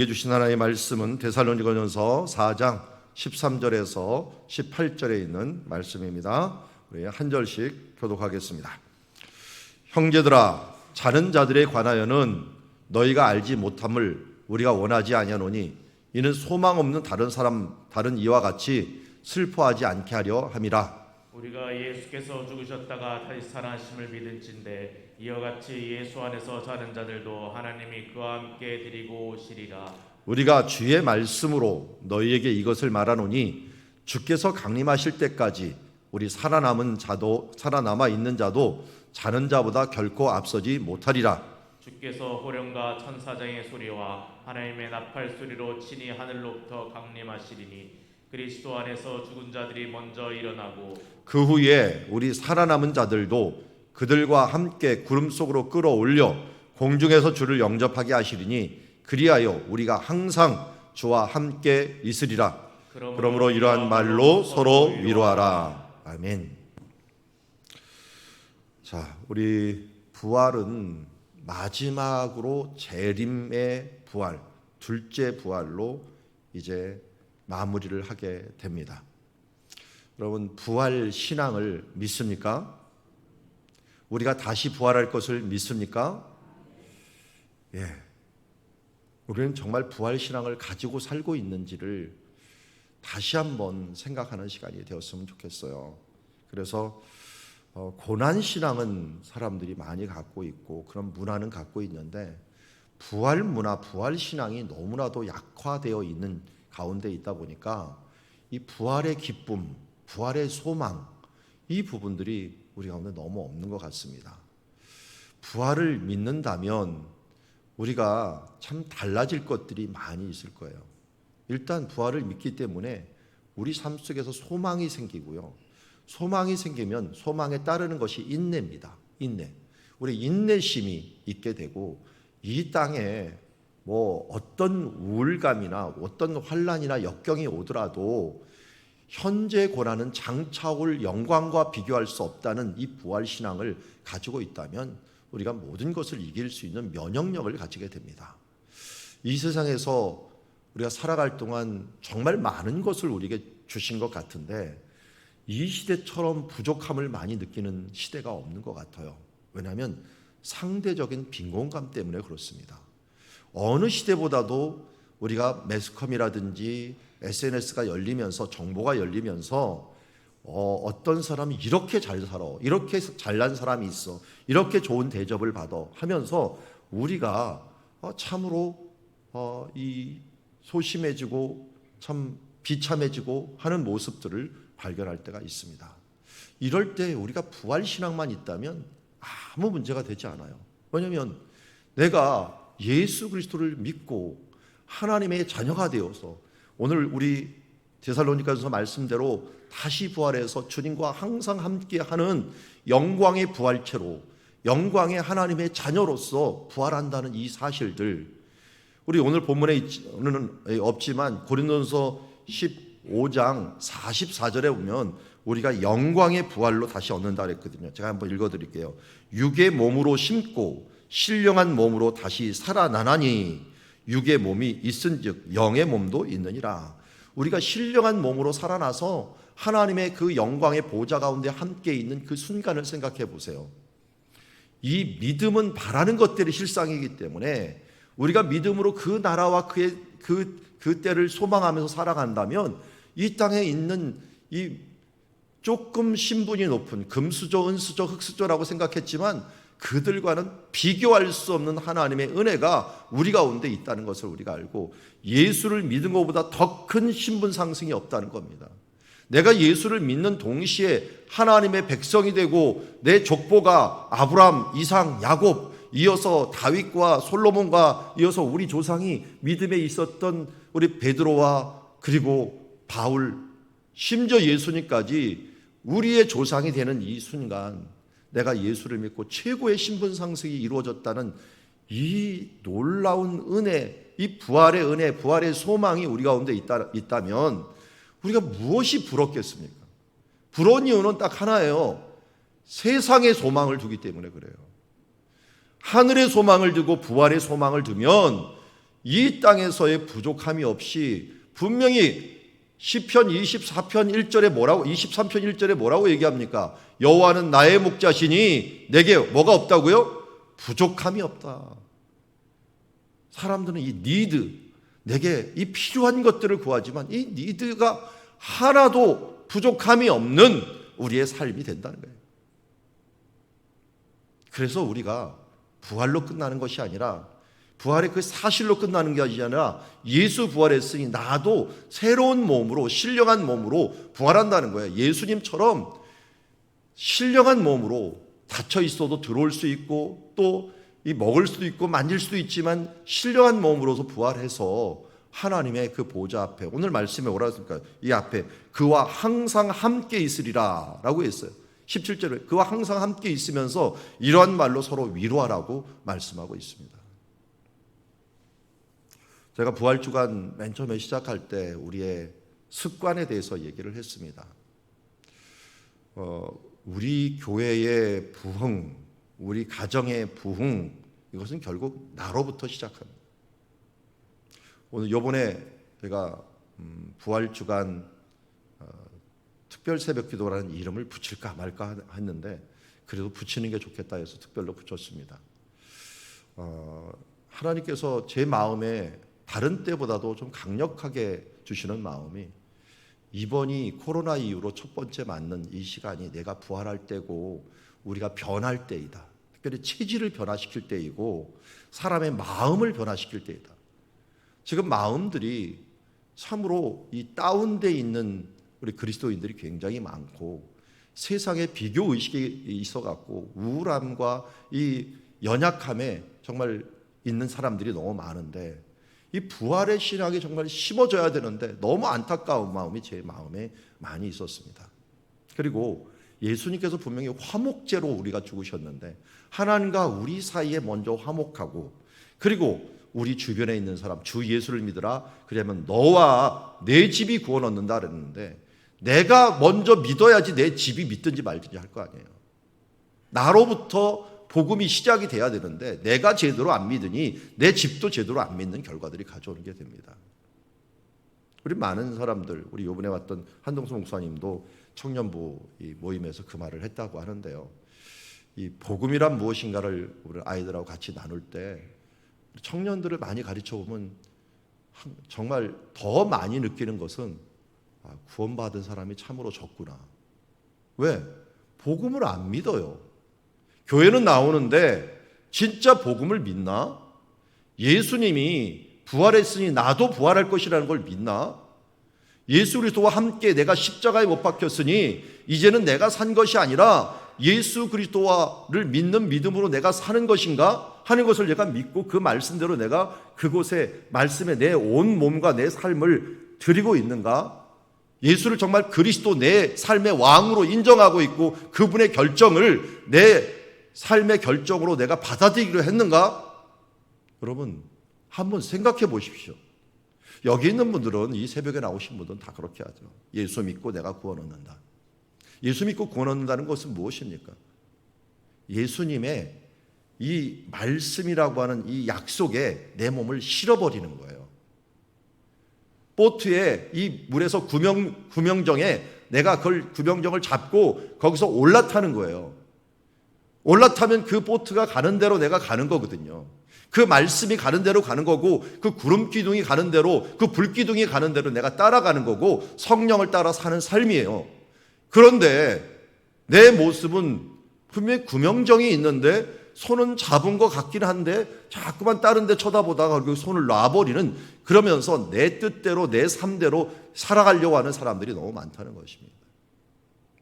주신 하나님의 말씀은 데살로니가전서 4장 13절에서 18절에 있는 말씀입니다. 우리 한 절씩 교독하겠습니다. 형제들아, 자는 자들에 관하여는 너희가 알지 못함을 우리가 원하지 아니하노니 이는 소망 없는 다른 이와 같이 슬퍼하지 않게 하려 함이라. 우리가 예수께서 죽으셨다가 다시 살아나심을 믿은진대 이와 같이 예수 안에서 자는 자들도 하나님이 그와 함께 드리고 오시리라. 우리가 주의 말씀으로 너희에게 이것을 말하노니 주께서 강림하실 때까지 우리 살아남아 있는 자도 자는 자보다 결코 앞서지 못하리라. 주께서 호령과 천사장의 소리와 하나님의 나팔 소리로 친히 하늘로부터 강림하시리니 그리스도 안에서 죽은 자들이 먼저 일어나고 그 후에 우리 살아남은 자들도 그들과 함께 구름 속으로 끌어올려 공중에서 주를 영접하게 하시리니 그리하여 우리가 항상 주와 함께 있으리라. 그러므로 이러한 말로 서로 위로하라. 아멘. 자, 우리 부활은 마지막으로 재림의 부활, 둘째 부활로 이제 마무리를 하게 됩니다. 여러분, 부활 신앙을 믿습니까? 우리가 다시 부활할 것을 믿습니까? 예. 우리는 정말 부활 신앙을 가지고 살고 있는지를 다시 한번 생각하는 시간이 되었으면 좋겠어요. 그래서 고난 신앙은 사람들이 많이 갖고 있고 그런 문화는 갖고 있는데 부활 문화, 부활 신앙이 너무나도 약화되어 있는 가운데 있다 보니까 이 부활의 기쁨, 부활의 소망, 이 부분들이 우리 가운데 너무 없는 것 같습니다. 부활을 믿는다면 우리가 참 달라질 것들이 많이 있을 거예요. 일단 부활을 믿기 때문에 우리 삶 속에서 소망이 생기고요. 소망이 생기면 소망에 따르는 것이 인내입니다. 인내. 우리 인내심이 있게 되고 이 땅에 뭐 어떤 우울감이나 어떤 환난이나 역경이 오더라도 현재 고난은 장차 올 영광과 비교할 수 없다는 이 부활 신앙을 가지고 있다면 우리가 모든 것을 이길 수 있는 면역력을 가지게 됩니다. 이 세상에서 우리가 살아갈 동안 정말 많은 것을 우리에게 주신 것 같은데 이 시대처럼 부족함을 많이 느끼는 시대가 없는 것 같아요. 왜냐하면 상대적인 빈곤감 때문에 그렇습니다. 어느 시대보다도 우리가 매스컴이라든지 SNS가 열리면서 정보가 열리면서 어떤 사람이 이렇게 잘 살아, 이렇게 잘난 사람이 있어, 이렇게 좋은 대접을 받아 하면서 우리가 참으로 이 소심해지고 참 비참해지고 하는 모습들을 발견할 때가 있습니다. 이럴 때 우리가 부활 신앙만 있다면 아무 문제가 되지 않아요. 왜냐하면 내가 예수 그리스도를 믿고 하나님의 자녀가 되어서 오늘 우리 데살로니가전서 말씀대로 다시 부활해서 주님과 항상 함께하는 영광의 부활체로 영광의 하나님의 자녀로서 부활한다는 이 사실들, 우리 오늘 본문에는 없지만 고린도전서 15장 44절에 보면 우리가 영광의 부활로 다시 얻는다 그랬거든요. 제가 한번 읽어드릴게요. 육의 몸으로 심고 신령한 몸으로 다시 살아나나니 육의 몸이 있은즉 영의 몸도 있느니라. 우리가 신령한 몸으로 살아나서 하나님의 그 영광의 보좌 가운데 함께 있는 그 순간을 생각해 보세요. 이 믿음은 바라는 것들이 실상이기 때문에 우리가 믿음으로 그 나라와 그 때를 소망하면서 살아간다면 이 땅에 있는 이 조금 신분이 높은 금수저, 은수저, 흙수저라고 생각했지만 그들과는 비교할 수 없는 하나님의 은혜가 우리 가운데 있다는 것을 우리가 알고 예수를 믿은 것보다 더 큰 신분 상승이 없다는 겁니다. 내가 예수를 믿는 동시에 하나님의 백성이 되고 내 족보가 아브라함, 이삭, 야곱 이어서 다윗과 솔로몬과 이어서 우리 조상이 믿음에 있었던 우리 베드로와 그리고 바울 심지어 예수님까지 우리의 조상이 되는 이 순간 내가 예수를 믿고 최고의 신분 상승이 이루어졌다는 이 놀라운 은혜, 이 부활의 은혜, 부활의 소망이 우리 가운데 있다면 우리가 무엇이 부럽겠습니까? 부러운 이유는 딱 하나예요. 세상의 소망을 두기 때문에 그래요. 하늘의 소망을 두고 부활의 소망을 두면 이 땅에서의 부족함이 없이 분명히 시편 24편 1절에 뭐라고 23편 1절에 뭐라고 얘기합니까? 여호와는 나의 목자시니 내게 뭐가 없다고요? 부족함이 없다. 사람들은 이 니드, 내게 이 필요한 것들을 구하지만 이 니드가 하나도 부족함이 없는 우리의 삶이 된다는 거예요. 그래서 우리가 부활로 끝나는 것이 아니라 부활의 그 사실로 끝나는 게 아니라 예수 부활했으니 나도 새로운 몸으로 신령한 몸으로 부활한다는 거예요. 예수님처럼 신령한 몸으로 닫혀 있어도 들어올 수 있고 또 이 먹을 수도 있고 만질 수도 있지만 신령한 몸으로서 부활해서 하나님의 그 보좌 앞에 오늘 말씀에 뭐라고 했습니까? 이 앞에 그와 항상 함께 있으리라 라고 했어요. 17절에 그와 항상 함께 있으면서 이러한 말로 서로 위로하라고 말씀하고 있습니다. 제가 부활주간 맨 처음에 시작할 때 우리의 습관에 대해서 얘기를 했습니다. 우리 교회의 부흥, 우리 가정의 부흥, 이것은 결국 나로부터 시작합니다. 오늘 요번에 제가 부활주간 특별 새벽기도라는 이름을 붙일까 말까 했는데 그래도 붙이는 게 좋겠다 해서 특별로 붙였습니다. 하나님께서 제 마음에 다른 때보다도 좀 강력하게 주시는 마음이 이번이 코로나 이후로 첫 번째 맞는 이 시간이 내가 부활할 때고 우리가 변할 때이다. 특별히 체질을 변화시킬 때이고 사람의 마음을 변화시킬 때이다. 지금 마음들이 참으로 이 다운되어 있는 우리 그리스도인들이 굉장히 많고 세상에 비교 의식이 있어갖고 우울함과 이 연약함에 정말 있는 사람들이 너무 많은데 이 부활의 신앙이 정말 심어져야 되는데 너무 안타까운 마음이 제 마음에 많이 있었습니다. 그리고 예수님께서 분명히 화목제로 우리가 죽으셨는데 하나님과 우리 사이에 먼저 화목하고 그리고 우리 주변에 있는 사람 주 예수를 믿으라 그러면 너와 내 집이 구원 얻는다 그랬는데 내가 먼저 믿어야지 내 집이 믿든지 말든지 할 거 아니에요. 나로부터 복음이 시작이 돼야 되는데 내가 제대로 안 믿으니 내 집도 제대로 안 믿는 결과들이 가져오는 게 됩니다. 우리 많은 사람들, 우리 이번에 왔던 한동수 목사님도 청년부 모임에서 그 말을 했다고 하는데요. 이 복음이란 무엇인가를 우리 아이들하고 같이 나눌 때 청년들을 많이 가르쳐 보면 정말 더 많이 느끼는 것은 구원받은 사람이 참으로 적구나. 왜? 복음을 안 믿어요. 교회는 나오는데 진짜 복음을 믿나? 예수님이 부활했으니 나도 부활할 것이라는 걸 믿나? 예수 그리스도와 함께 내가 십자가에 못 박혔으니 이제는 내가 산 것이 아니라 예수 그리스도를 믿는 믿음으로 내가 사는 것인가 하는 것을 내가 믿고 그 말씀대로 내가 그곳에 말씀에 내 온 몸과 내 삶을 드리고 있는가? 예수를 정말 그리스도 내 삶의 왕으로 인정하고 있고 그분의 결정을 내 삶의 결정으로 내가 받아들이기로 했는가? 여러분 한번 생각해 보십시오. 여기 있는 분들은 이 새벽에 나오신 분들은 다 그렇게 하죠. 예수 믿고 내가 구원 얻는다. 예수 믿고 구원 얻는다는 것은 무엇입니까? 예수님의 이 말씀이라고 하는 이 약속에 내 몸을 실어버리는 거예요. 보트에 이 물에서 구명정에 내가 그걸 구명정을 잡고 거기서 올라타는 거예요. 올라타면 그 보트가 가는 대로 내가 가는 거거든요. 그 말씀이 가는 대로 가는 거고 그 구름 기둥이 가는 대로 그 불 기둥이 가는 대로 내가 따라가는 거고 성령을 따라 사는 삶이에요. 그런데 내 모습은 분명히 구명정이 있는데 손은 잡은 것 같긴 한데 자꾸만 다른 데 쳐다보다가 결국 손을 놔버리는 그러면서 내 뜻대로 내 삶대로 살아가려고 하는 사람들이 너무 많다는 것입니다.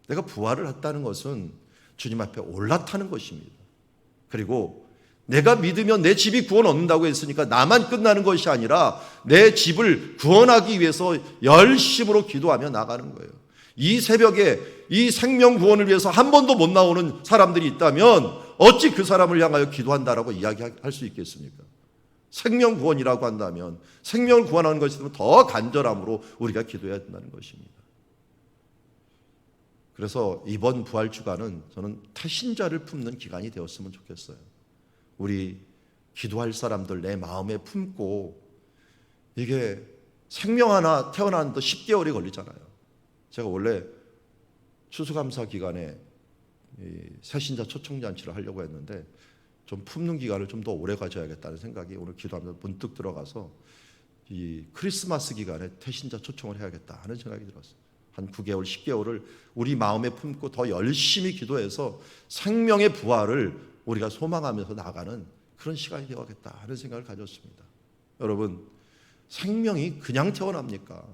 내가 부활을 했다는 것은 주님 앞에 올라타는 것입니다. 그리고 내가 믿으면 내 집이 구원 얻는다고 했으니까 나만 끝나는 것이 아니라 내 집을 구원하기 위해서 열심으로 기도하며 나가는 거예요. 이 새벽에 이 생명 구원을 위해서 한 번도 못 나오는 사람들이 있다면 어찌 그 사람을 향하여 기도한다라고 이야기할 수 있겠습니까? 생명 구원이라고 한다면 생명을 구원하는 것이면 더 간절함으로 우리가 기도해야 된다는 것입니다. 그래서 이번 부활주간은 저는 태신자를 품는 기간이 되었으면 좋겠어요. 우리 기도할 사람들 내 마음에 품고 이게 생명 하나 태어나는데 10개월이 걸리잖아요. 제가 원래 추수감사 기간에 새신자 초청잔치를 하려고 했는데 좀 품는 기간을 좀 더 오래 가져야겠다는 생각이 오늘 기도하면서 문득 들어가서 이 크리스마스 기간에 태신자 초청을 해야겠다 하는 생각이 들었어요. 한 9개월, 10개월을 우리 마음에 품고 더 열심히 기도해서 생명의 부활을 우리가 소망하면서 나가는 그런 시간이 되어야겠다 하는 생각을 가졌습니다. 여러분, 생명이 그냥 태어납니까?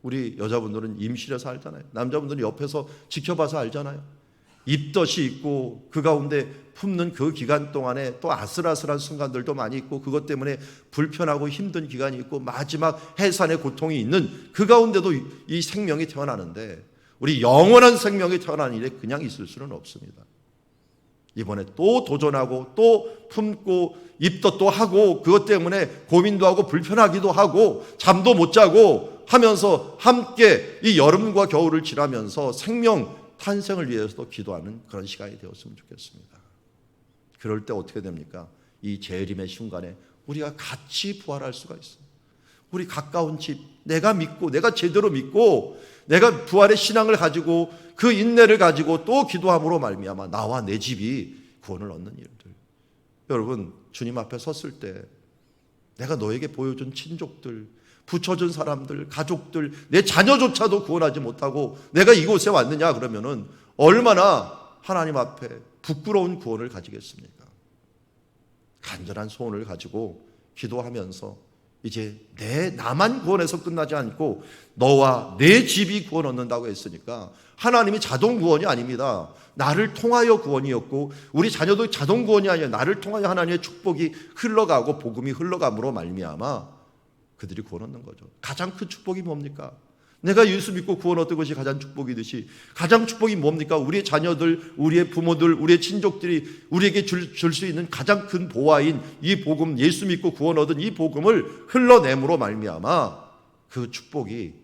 우리 여자분들은 임실에서 알잖아요. 남자분들은 옆에서 지켜봐서 알잖아요. 입덧이 있고 그 가운데 품는 그 기간 동안에 또 아슬아슬한 순간들도 많이 있고 그것 때문에 불편하고 힘든 기간이 있고 마지막 해산의 고통이 있는 그 가운데도 이 생명이 태어나는데 우리 영원한 생명이 태어나는 일에 그냥 있을 수는 없습니다. 이번에 또 도전하고 또 품고 입덧도 하고 그것 때문에 고민도 하고 불편하기도 하고 잠도 못 자고 하면서 함께 이 여름과 겨울을 지나면서 생명 탄생을 위해서도 기도하는 그런 시간이 되었으면 좋겠습니다. 그럴 때 어떻게 됩니까? 이 재림의 순간에 우리가 같이 부활할 수가 있어요. 우리 가까운 집, 내가 믿고 내가 제대로 믿고 내가 부활의 신앙을 가지고 그 인내를 가지고 또 기도함으로 말미암아 나와 내 집이 구원을 얻는 일들. 여러분, 주님 앞에 섰을 때 내가 너에게 보여준 친족들, 붙여준 사람들, 가족들, 내 자녀조차도 구원하지 못하고 내가 이곳에 왔느냐 그러면은 얼마나 하나님 앞에 부끄러운 구원을 가지겠습니까? 간절한 소원을 가지고 기도하면서 이제 나만 구원해서 끝나지 않고 너와 내 집이 구원 얻는다고 했으니까 하나님이 자동 구원이 아닙니다. 나를 통하여 구원이었고 우리 자녀도 자동 구원이 아니라 나를 통하여 하나님의 축복이 흘러가고 복음이 흘러감으로 말미암아 그들이 구원 얻는 거죠. 가장 큰 축복이 뭡니까? 내가 예수 믿고 구원 얻은 것이 가장 축복이듯이 가장 축복이 뭡니까? 우리의 자녀들, 우리의 부모들, 우리의 친족들이 우리에게 줄 수 있는 가장 큰 보화인 이 복음, 예수 믿고 구원 얻은 이 복음을 흘러냄으로 말미암아 그 축복이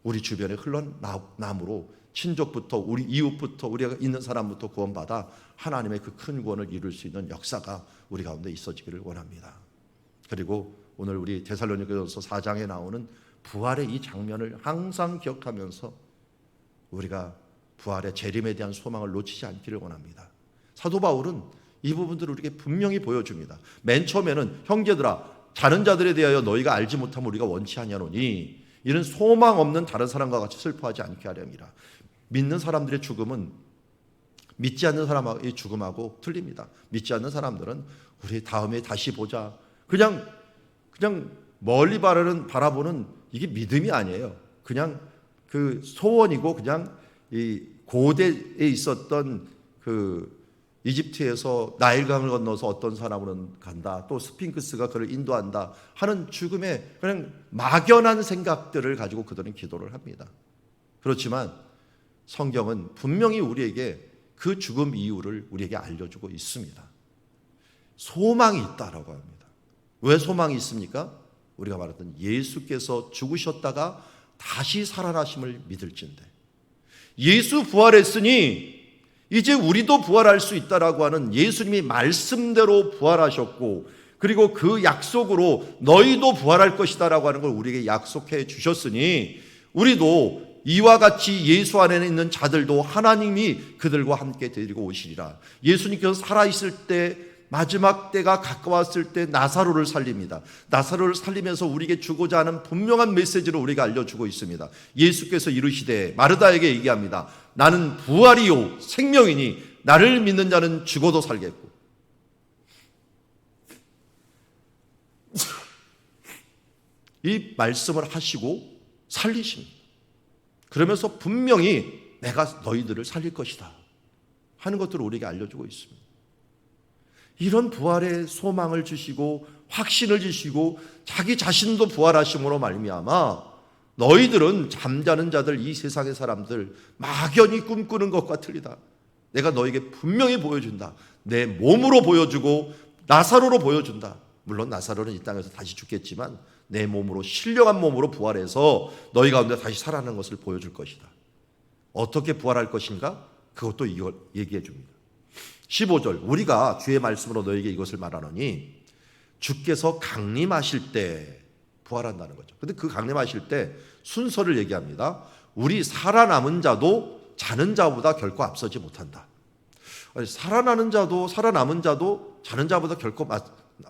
우리 주변에 흘러남으로 친족부터 우리 이웃부터 우리가 있는 사람부터 구원받아 하나님의 그 큰 구원을 이룰 수 있는 역사가 우리 가운데 있어지기를 원합니다. 그리고 오늘 우리 데살로니가전서 4장에 나오는 부활의 이 장면을 항상 기억하면서 우리가 부활의 재림에 대한 소망을 놓치지 않기를 원합니다. 사도 바울은 이 부분들을 우리에게 분명히 보여줍니다. 맨 처음에는 형제들아 자는 자들에 대하여 너희가 알지 못하면 우리가 원치 아니하노니 이런 소망 없는 다른 사람과 같이 슬퍼하지 않게 하려니라. 믿는 사람들의 죽음은 믿지 않는 사람의 죽음하고 틀립니다. 믿지 않는 사람들은 우리 다음에 다시 보자. 그냥 멀리 바라보는 이게 믿음이 아니에요. 그냥 그 소원이고 그냥 이 고대에 있었던 그 이집트에서 나일강을 건너서 어떤 사람으로는 간다. 또 스핑크스가 그를 인도한다 하는 죽음의 그냥 막연한 생각들을 가지고 그들은 기도를 합니다. 그렇지만 성경은 분명히 우리에게 그 죽음 이유를 우리에게 알려주고 있습니다. 소망이 있다라고 합니다. 왜 소망이 있습니까? 우리가 말했던 예수께서 죽으셨다가 다시 살아나심을 믿을진대. 예수 부활했으니 이제 우리도 부활할 수 있다라고 하는 예수님이 말씀대로 부활하셨고 그리고 그 약속으로 너희도 부활할 것이다라고 하는 걸 우리에게 약속해 주셨으니 우리도 이와 같이 예수 안에 있는 자들도 하나님이 그들과 함께 데리고 오시리라. 예수님께서 살아있을 때 마지막 때가 가까웠을 때 나사로를 살립니다. 나사로를 살리면서 우리에게 주고자 하는 분명한 메시지를 우리가 알려주고 있습니다. 예수께서 이르시되 마르다에게 얘기합니다. 나는 부활이요 생명이니 나를 믿는 자는 죽어도 살겠고. 이 말씀을 하시고 살리십니다. 그러면서 분명히 내가 너희들을 살릴 것이다 하는 것들을 우리에게 알려주고 있습니다. 이런 부활의 소망을 주시고 확신을 주시고 자기 자신도 부활하심으로 말미암아 너희들은 잠자는 자들 이 세상의 사람들 막연히 꿈꾸는 것과 틀리다. 내가 너에게 분명히 보여준다. 내 몸으로 보여주고 나사로로 보여준다. 물론 나사로는 이 땅에서 다시 죽겠지만 내 몸으로 신령한 몸으로 부활해서 너희 가운데 다시 살아나는 것을 보여줄 것이다. 어떻게 부활할 것인가? 그것도 이걸 얘기해 줍니다. 15절 우리가 주의 말씀으로 너에게 이것을 말하노니 주께서 강림하실 때 부활한다는 거죠. 근데 그 강림하실 때 순서를 얘기합니다. 우리 살아남은 자도 자는 자보다 결코 앞서지 못한다. 아니, 살아남은 자도 자는 자보다 결코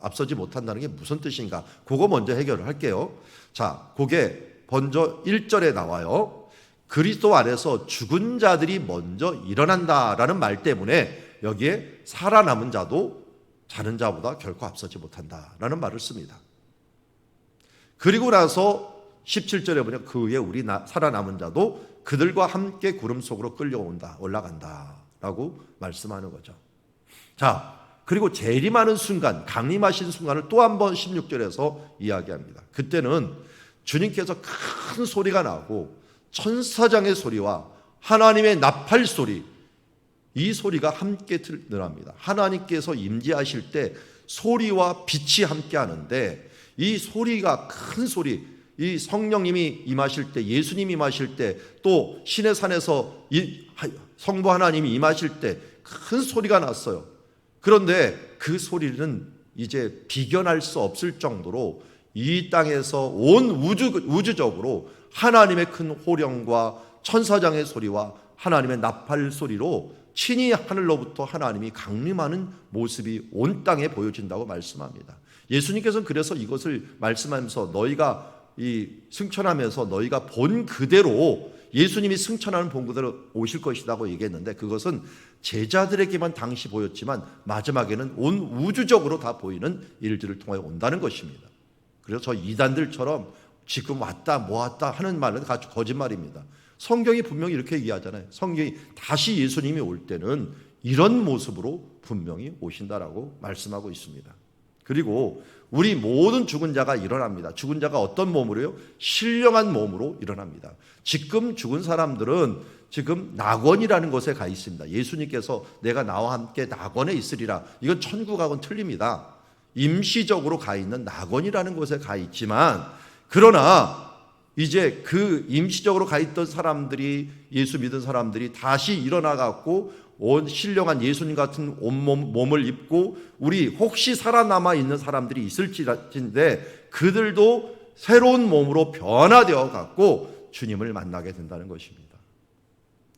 앞서지 못한다는 게 무슨 뜻인가? 그거 먼저 해결을 할게요. 자, 그게 먼저 1절에 나와요. 그리스도 안에서 죽은 자들이 먼저 일어난다라는 말 때문에 여기에 살아남은 자도 자는 자보다 결코 앞서지 못한다라는 말을 씁니다. 그리고 나서 17절에 보면 그 후에 우리 살아남은 자도 그들과 함께 구름 속으로 올라간다 라고 말씀하는 거죠. 자, 그리고 재림하는 순간, 강림하신 순간을 또 한 번 16절에서 이야기합니다. 그때는 주님께서 큰 소리가 나고 천사장의 소리와 하나님의 나팔 소리, 이 소리가 함께 들립니다. 하나님께서 임재하실 때 소리와 빛이 함께 하는데 이 소리가 큰 소리, 이 성령님이 임하실 때, 예수님이 임하실 때, 또 신의 산에서 성부 하나님이 임하실 때 큰 소리가 났어요. 그런데 그 소리는 이제 비견할 수 없을 정도로 이 땅에서 온 우주적으로 하나님의 큰 호령과 천사장의 소리와 하나님의 나팔 소리로 친히 하늘로부터 하나님이 강림하는 모습이 온 땅에 보여진다고 말씀합니다. 예수님께서는 그래서 이것을 말씀하면서 너희가 승천하면서 너희가 본 그대로 예수님이 승천하는 본 그대로 오실 것이라고 얘기했는데 그것은 제자들에게만 당시 보였지만 마지막에는 온 우주적으로 다 보이는 일들을 통하여 온다는 것입니다. 그래서 저 이단들처럼 지금 왔다 뭐 왔다 하는 말은 아주 거짓말입니다. 성경이 분명히 이렇게 얘기하잖아요. 성경이 다시 예수님이 올 때는 이런 모습으로 분명히 오신다라고 말씀하고 있습니다. 그리고 우리 모든 죽은 자가 일어납니다. 죽은 자가 어떤 몸으로요? 신령한 몸으로 일어납니다. 지금 죽은 사람들은 지금 낙원이라는 곳에 가 있습니다. 예수님께서 내가 나와 함께 낙원에 있으리라. 이건 천국하고는 틀립니다. 임시적으로 가 있는 낙원이라는 곳에 가 있지만 그러나 이제 그 임시적으로 가 있던 사람들이 예수 믿은 사람들이 다시 일어나 갖고 온 신령한 예수님 같은 몸을 입고 우리 혹시 살아남아 있는 사람들이 있을지인데 그들도 새로운 몸으로 변화되어 갖고 주님을 만나게 된다는 것입니다.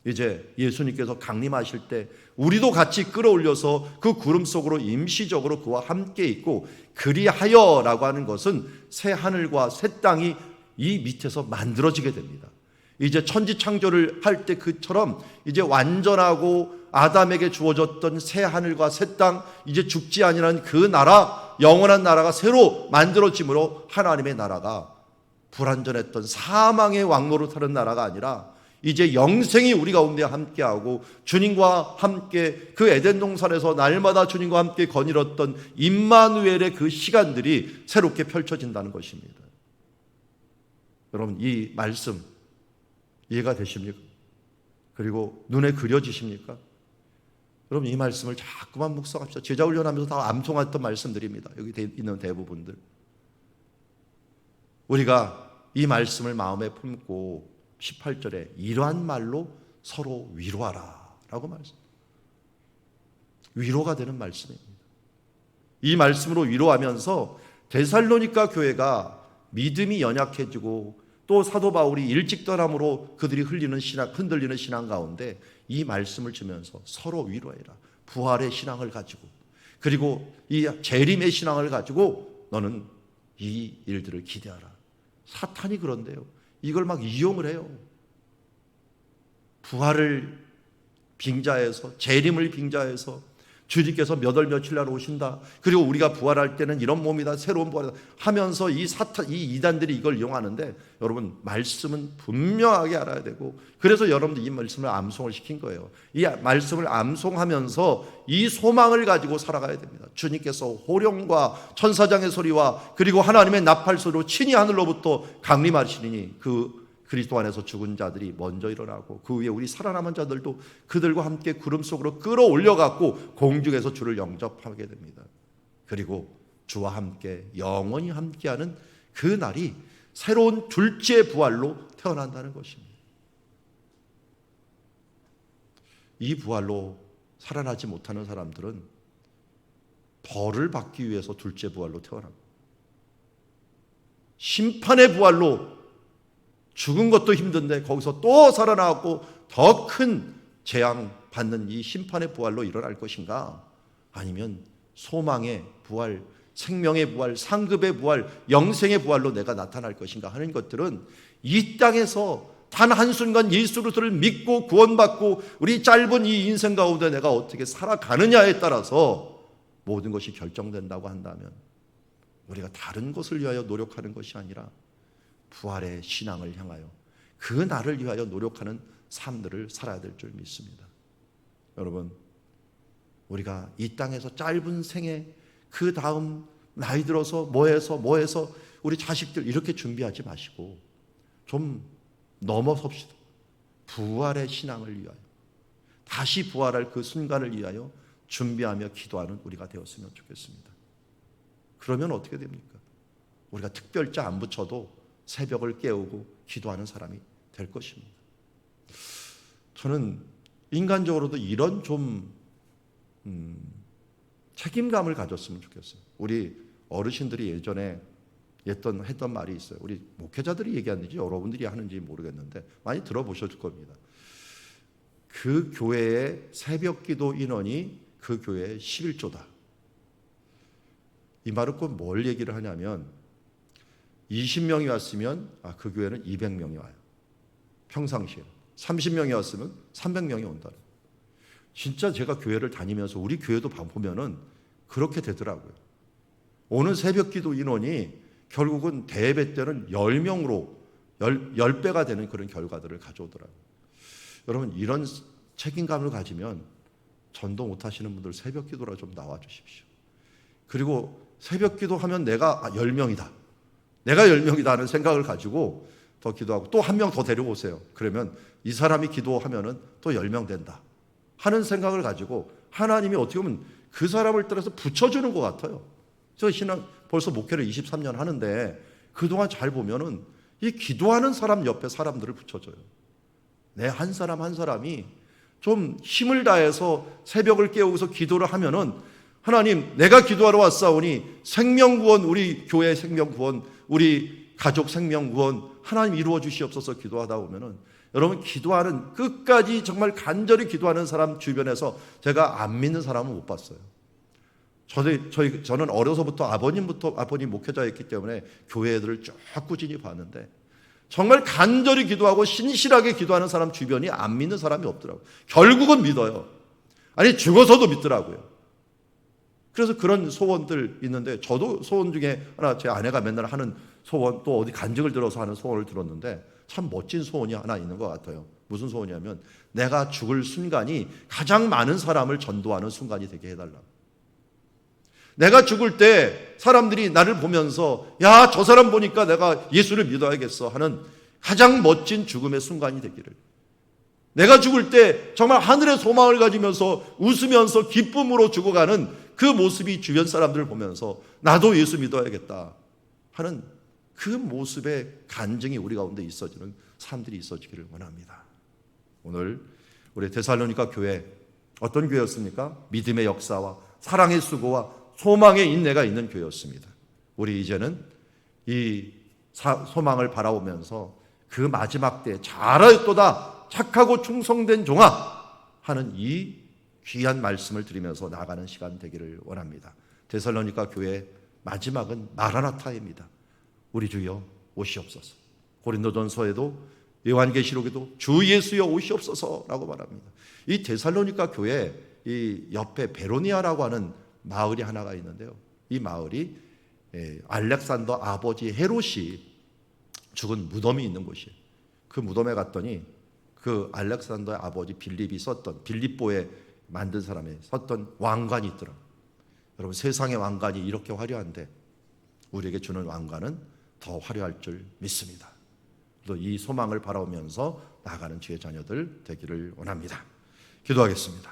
이제 예수님께서 강림하실 때 우리도 같이 끌어올려서 그 구름 속으로 임시적으로 그와 함께 있고 그리하여라고 하는 것은 새 하늘과 새 땅이 이 밑에서 만들어지게 됩니다. 이제 천지 창조를 할 때 그처럼 이제 완전하고 아담에게 주어졌던 새 하늘과 새 땅, 이제 죽지 아니하는 그 나라, 영원한 나라가 새로 만들어짐으로 하나님의 나라가 불완전했던 사망의 왕노로 타는 나라가 아니라 이제 영생이 우리 가운데 함께하고 주님과 함께 그 에덴 동산에서 날마다 주님과 함께 거닐었던 임마누엘의 그 시간들이 새롭게 펼쳐진다는 것입니다. 여러분, 이 말씀 이해가 되십니까? 그리고 눈에 그려지십니까? 여러분, 이 말씀을 자꾸만 묵상합시다. 제자 훈련하면서 다 암송했던 말씀들입니다. 여기 있는 대부분들. 우리가 이 말씀을 마음에 품고 18절에 이러한 말로 서로 위로하라 라고 말씀. 위로가 되는 말씀입니다. 이 말씀으로 위로하면서 데살로니가 교회가 믿음이 연약해지고 또 사도 바울이 일찍 떠남으로 그들이 흔들리는 신앙 가운데 이 말씀을 주면서 서로 위로해라. 부활의 신앙을 가지고 그리고 이 재림의 신앙을 가지고 너는 이 일들을 기대하라. 사탄이 그런데요. 이걸 막 이용을 해요. 부활을 빙자해서 재림을 빙자해서 주님께서 몇 월 며칠 날 오신다. 그리고 우리가 부활할 때는 이런 몸이다. 새로운 부활이다. 하면서 이 이단들이 이걸 이용하는데 여러분 말씀은 분명하게 알아야 되고 그래서 여러분들 이 말씀을 암송을 시킨 거예요. 이 말씀을 암송하면서 이 소망을 가지고 살아가야 됩니다. 주님께서 호령과 천사장의 소리와 그리고 하나님의 나팔 소리로 친히 하늘로부터 강림하시니 그 그리스도 안에서 죽은 자들이 먼저 일어나고 그 위에 우리 살아남은 자들도 그들과 함께 구름 속으로 끌어올려갖고 공중에서 주를 영접하게 됩니다. 그리고 주와 함께 영원히 함께하는 그 날이 새로운 둘째 부활로 태어난다는 것입니다. 이 부활로 살아나지 못하는 사람들은 벌을 받기 위해서 둘째 부활로 태어납니다. 심판의 부활로 죽은 것도 힘든데 거기서 또 살아나고 더 큰 재앙 받는 이 심판의 부활로 일어날 것인가? 아니면 소망의 부활, 생명의 부활, 상급의 부활, 영생의 부활로 내가 나타날 것인가 하는 것들은 이 땅에서 단 한순간 예수 그리스도를 믿고 구원받고 우리 짧은 이 인생 가운데 내가 어떻게 살아가느냐에 따라서 모든 것이 결정된다고 한다면 우리가 다른 것을 위하여 노력하는 것이 아니라 부활의 신앙을 향하여 그 날을 위하여 노력하는 삶들을 살아야 될 줄 믿습니다. 여러분, 우리가 이 땅에서 짧은 생에 그 다음 나이 들어서 뭐해서 우리 자식들 이렇게 준비하지 마시고 좀 넘어섭시다. 부활의 신앙을 위하여 다시 부활할 그 순간을 위하여 준비하며 기도하는 우리가 되었으면 좋겠습니다. 그러면 어떻게 됩니까? 우리가 특별자 안 붙여도 새벽을 깨우고 기도하는 사람이 될 것입니다. 저는 인간적으로도 이런 좀 책임감을 가졌으면 좋겠어요. 우리 어르신들이 예전에 했던 말이 있어요. 우리 목회자들이 얘기하는지 여러분들이 하는지 모르겠는데 많이 들어보셨을 겁니다. 그 교회의 새벽기도 인원이 그 교회의 11조다. 이 말은 꼭 뭘 얘기를 하냐면 20명이 왔으면 그 교회는 200명이 와요. 평상시에 30명이 왔으면 300명이 온다. 진짜 제가 교회를 다니면서 우리 교회도 보면은 그렇게 되더라고요. 오는 새벽기도 인원이 결국은 대예배 때는 10명으로 10배가 되는 그런 결과들을 가져오더라고요. 여러분, 이런 책임감을 가지면 전도 못하시는 분들 새벽기도라 좀 나와 주십시오. 그리고 새벽기도 하면 내가 10명이다. 내가 10명이다 하는 생각을 가지고 더 기도하고 또 한 명 더 데려오세요. 그러면 이 사람이 기도하면은 또 10명 된다 하는 생각을 가지고 하나님이 어떻게 보면 그 사람을 따라서 붙여주는 것 같아요. 저 신앙 벌써 목회를 23년 하는데 그동안 잘 보면은 이 기도하는 사람 옆에 사람들을 붙여줘요. 내 한 사람 한 사람이 좀 힘을 다해서 새벽을 깨우고서 기도를 하면은 하나님, 내가 기도하러 왔사오니 생명구원, 우리 교회 생명구원, 우리 가족 생명구원 하나님 이루어 주시옵소서 기도하다 보면은 여러분, 기도하는 끝까지 정말 간절히 기도하는 사람 주변에서 제가 안 믿는 사람은 못 봤어요. 저는 어려서부터 아버님 목회자였기 때문에 교회 애들을 쭉 꾸준히 봤는데 정말 간절히 기도하고 신실하게 기도하는 사람 주변이 안 믿는 사람이 없더라고요. 결국은 믿어요. 아니, 죽어서도 믿더라고요. 그래서 그런 소원들 있는데 저도 소원 중에 하나, 제 아내가 맨날 하는 소원, 또 어디 간증을 들어서 하는 소원을 들었는데 참 멋진 소원이 하나 있는 것 같아요. 무슨 소원이냐면 내가 죽을 순간이 가장 많은 사람을 전도하는 순간이 되게 해달라. 내가 죽을 때 사람들이 나를 보면서 야, 저 사람 보니까 내가 예수를 믿어야겠어 하는 가장 멋진 죽음의 순간이 되기를. 내가 죽을 때 정말 하늘의 소망을 가지면서 웃으면서 기쁨으로 죽어가는 그 모습이 주변 사람들을 보면서 나도 예수 믿어야겠다 하는 그 모습의 간증이 우리 가운데 있어지는 사람들이 있어지기를 원합니다. 오늘 우리 데살로니가 교회 어떤 교회였습니까? 믿음의 역사와 사랑의 수고와 소망의 인내가 있는 교회였습니다. 우리 이제는 이 소망을 바라보면서 그 마지막 때에 잘하였도다 착하고 충성된 종아 하는 이 귀한 말씀을 드리면서 나아가는 시간 되기를 원합니다. 데살로니가 교회 마지막은 마라나타입니다. 우리 주여 오시옵소서. 고린도전서에도 요한계시록에도 주 예수여 오시옵소서라고 말합니다. 이 데살로니가 교회 이 옆에 베로니아라고 하는 마을이 하나가 있는데요. 이 마을이 알렉산더 아버지 헤롯이 죽은 무덤이 있는 곳이에요. 그 무덤에 갔더니 그 알렉산더의 아버지 빌립보에 만든 사람이 썼던 왕관이 있더라고요. 여러분, 세상의 왕관이 이렇게 화려한데 우리에게 주는 왕관은 더 화려할 줄 믿습니다. 또 이 소망을 바라보면서 나아가는 주의 자녀들 되기를 원합니다. 기도하겠습니다.